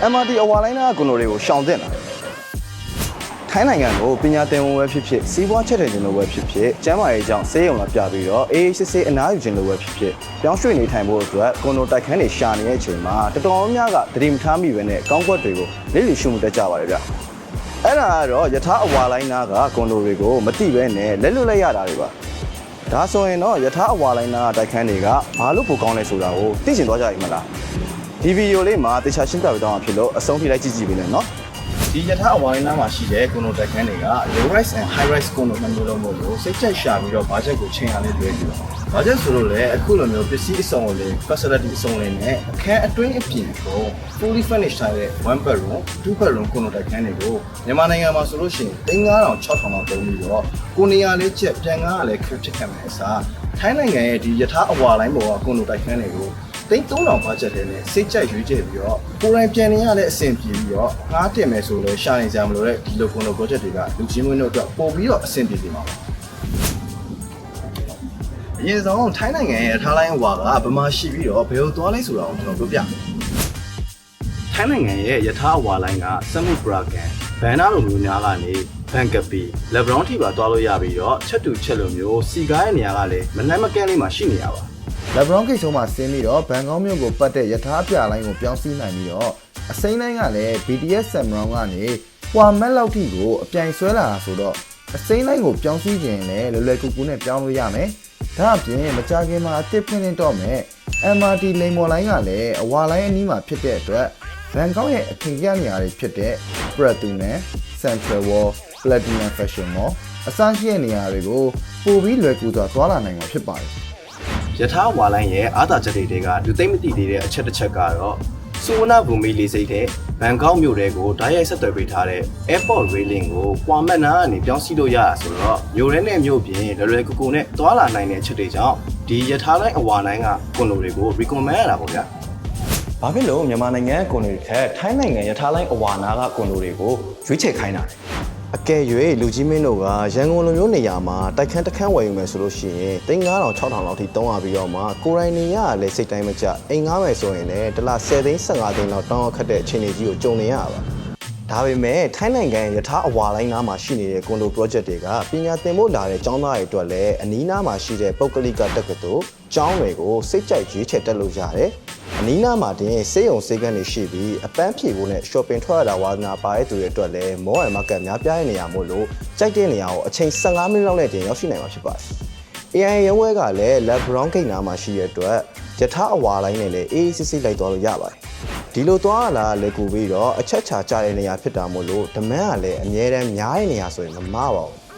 MRT အဝါလိုင်းနာကွန်ဒိုတွေကိုရှောင်သင့်တာထိုင်းနိုင်ငံကိုပညာသင်ဝင်ဝဲဖြစ်ဖြစ်စီးပွားချက်တဲ့ခြင်းလိုပဲဖြစ်ဖြစ်ကျန်းမာရေးကြောင့်ဆေးရုံလာပြပြီးတော့အေးစစ်စစ်အနားယူခြင်းလိုပဲဖြစ်ဖြစ်ပြောင်းရွှေ့နေထိုင်ဖို့အတွက်ကွန်ဒိုတိုက်ခန်းတွေရှာနေတဲ့အချိန်မှာတော်တော်များများကတတိမထားမိပဲနဲ့ကောင်းကွက်တွေကိုလိလိရှုမှုတက်ကြပါတယ်ဗျအဲ့ဒါကတော့ယထာအဝါလိုင်းနာကကွန်ဒိုတွေကိုမတိပဲနဲ့လက်လွတ်လိုက်ရတာတွေပါဒါဆိုရင်တော့ယထာအဝါလိုင်းနာတိုက်ခန်းတွေကဘာလို့ပိုကောင်းလဲဆိုတာကိုသိချင်သွားကြပြီမလားဒီဗီဒီယိုလေးမှာတေချာရှင်းပြပေးတော့မှာဖြစ်လို့အဆုံးထိလိုက်ကြည့်ကြည့်ပေးမယ်နော်ဒီယထာအဝါလိုင်းနာမှာရှိတဲ့ကွန်ဒိုတိုက်ခန်းတွေက low rise and high rise ကွန်ဒိုနှစ်မျိုးလုံးမို့လို့စိတ်ချက်ရှာပြီးတော့ဘာချက်ကိုချိန်ရလေးတွေ့ကြည့်တော့ဘာချက်ဆိုလို့လဲအခုလိုမျိုးပစ္စည်းအစုံကိုလေ facility အစုံလေးနဲ့အခန်းအတွင်းအပြင်ကို fully furnished ထားတဲ့ one bedroom two bedroom ကွန်ဒိုတိုက်ခန်းတွေကိုမြန်မာနိုင်ငံမှာဆိုလို့ရှိရင်$5000 6000လောက်သုံးပြီးတော့ကိုနေရာလေးချက်ပြန်ကားကလည်းခက်ဖြစ်ခံမယ်အစားထိုင်းနိုင်ငံရဲ့ဒီယထာအဝါလိုင်းပေါ်ကကွန်ဒိုတိုက်ခန်းတွေကို$3000ဘတ်ဂျက်ထဲနဲ့စိတ်ကြိုက်ရွေးချယ်ပြီးတော့ကိုယ်တိုင်ပြန်နေရတဲ့အဆင်ပြေပြီးတော့ငားတင်မယ်ဆိုလဲရှာနေကြမလို့တဲ့ဒီလိုကွန်ဒို project တွေကလူချင်းမွေးတို့အတွက်ပို့ပြီးတော့အဆင်ပြေနေမှာပါအရင်ဆုံးထိုင်းနိုင်ငံရဲ့ထားလိုင်းဝါကဗမာရှိပြီးတော့ဘယ်လိုသွားလဲဆိုတာကိုကျွန်တော်ပြောပြထိုင်းနိုင်ငံရဲ့ယထာဝါလိုင်းကစမုပရာကန်ဘန်နာလိုမျိုးများကနေဘန်ကပီလက်ဘရောင်းထိပါသွားလို့ရပြီးတော့ချက်တူချက်လိုမျိုးစီကားရဲ့နေရာကလည်းမနှမ်းမကန်းလေးမှာရှိနေရပါလက်ဘရောင်းဂိတ်ဆုံးမှာဆင်းပြီးတော့ဘန်ကောက်မြို့ကိုပတ်တဲ့ယထာပြလိုင်းကိုပြောင်းစီးနိုင်ပြီးတော့အစိမ်းလိုင်းကလည်း BTS ဆမ်ဘရောင်းကနေပွာမက်လောက်ထိကိုအပြိုင်ဆွဲလာတာဆိုတော့အစိမ်းလိုင်းကိုပြောင်းစီးခြင်းနဲ့လွယ်လွယ်ကူကူနဲ့ပြောင်းလို့ရမယ်ဒါအပြင်မကြခင်မှာအသစ်ဖွင့်နေတော့မယ် MRT လိမ်မော်လိုင်းကလည်းအဝါလိုင်းအနီးမှာဖြစ်တဲ့အတွက်ဘန်ကောက်ရဲ့အထင်ကြီးနေရာတွေဖြစ်တဲ့ Pratunam, Central World, Platinum Fashion Mall အစရှိတဲ့နေရာတွေကိုပိုပြီးလွယ်ကူစွာသွားလာနိုင်မှာဖြစ်ပါတယ်ယထာဝါလိုင်းရဲ့အာသာချက်တွေကလူသိမ့်မသိသေးတဲ့အချက်တစ်ချက်ကတော့စုဝနာဘူမီလေးစိတ်တဲ့ဘန်ကောက်မြို့တဲကိုဓာတ်ရိုက်ဆက်သွယ်ပေးထားတဲ့ Airport Railing ကိုပွာမက်နာကနေပြောင်းစီးလို့ရတာဆိုတော့မြို့ရဲနဲ့မြို့ပြင်လွယ်လွယ်ကူကူနဲ့သွားလာနိုင်တဲ့အချက်တွေကြောင့်ဒီယထာလိုင်းအဝါလိုင်းကကွန်ဒိုတွေကို recommend ရတာပေါ့ဗျာဘာဖြစ်လို့မြန်မာနိုင်ငံကွန်ဒိုတွေထက်ထိုင်းနိုင်ငံယထာလိုင်းအဝါနာကကွန်ဒိုတွေကိုရွေးချယ်ခိုင်းတာအကယ်၍လူကြီးမင်းတို့ကရန်ကုန်လိုမျိုးနေရာမှာတိုက်ခန်းတစ်ခန်းဝယ်ယူမယ်ဆိုလို့ရှိရင်$5000 6000လောက်ထိသုံးရပြီးတော့မှကိုရိုင်းနေရလည်းစိတ်တိုင်းမကျအိမ်ငားမယ်ဆိုရင်လည်းတစ်လ10သိန်း15သိန်းလောက်တောင်းရခက်တဲ့အခြေအနေကြီးကိုကြုံနေရပါဒါပေမဲ့ထိုင်းနိုင်ငံယထာအဝါလိုင်းနားမှာရှိနေတဲ့ကွန်ဒို project တွေကပညာသင်ဖို့လာတဲ့ကျောင်းသားတွေအတွက်လည်းအနီးနားမှာရှိတဲ့ပုဂ္ဂလိကတက္ကသိုလ်ကျောင်းတွေကိုစိတ်ကြိုက်ရွေးချယ်တက်လို့ရတယ်အနီးနားမှာတင်စေယုံစေကန်းတွေရှိပြီးအပန်းဖြေဖို့နဲ့ shopping ထွက်ရတာဝါသနာပါတဲ့သူတွေအတွက်လည်း mall and market များပြားတဲ့နေရာမို့လို့ကြိုက်တဲ့နေရာကိုအချိန်15မိနစ်လောက်နဲ့တင်ရောက်ရှိနိုင်မှာဖြစ်ပါတယ်။ AI ရုံးဝဲကလည်း lab brown gate နားမှာရှိတဲ့အတွက်ယထာအဝါလိုင်းနဲ့လည်းအေးအေးဆေးဆေးလိုက်သွားလို့ရပါတယ်။ဒီလိုသွားလာလေကူပြီးတော့အချက်ချာကြတဲ့နေရာဖြစ်တာမို့လို့ demand ကလည်းအများတန်းများတဲ့နေရာဆိုရင်မမှားပါဘူး။